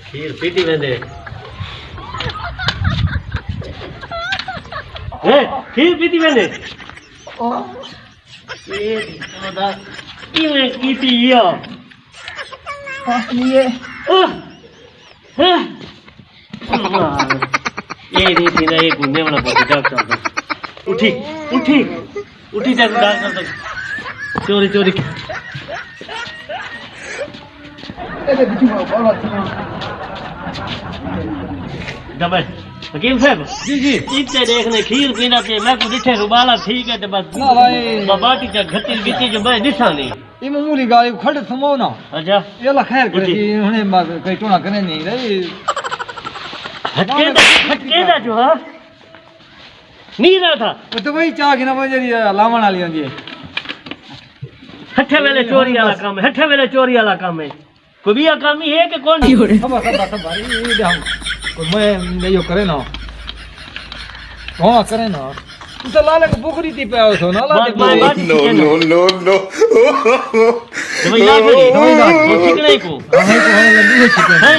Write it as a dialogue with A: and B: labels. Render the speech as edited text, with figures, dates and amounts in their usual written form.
A: खीर पीती वेंदे ए खीर पीती वेंदे ये दादा इवें कीती या
B: ये
A: ये रीति ना एक गुंडे वाला पति डॉक्टर उठी उठी उठी जा डॉक्टर तक चोरी चोरी दबे हकीम साहब
B: जी जी
A: इतने देखने खीर पीना पे मैं को दिखे रुबाला ठीक है तो बस
B: ना भाई
A: बाबा की घटी बीती जो मैं दिखा नहीं
B: ये मामूली गाड़ी खड़ समो ना
A: अच्छा
B: ये ला खैर करे जी हुने कई टोना करे नहीं रे
A: हटके दा जो हां नहीं रहा था
B: वो तो वही चाह के ना बजरी लावण वाली होंदी है
A: हठे वेले चोरी वाला काम है हठे वेले चोरी वाला काम है कोई भी काम ही है कि कौन
B: सब ये दे हम कोई मैं यो करे ना हां करे ना तू तो लाले को बुकरी थी पे आओ तो ना ला दे
C: no.
A: तो भैया वो ठीक नहीं को
B: हां है तो लंबी है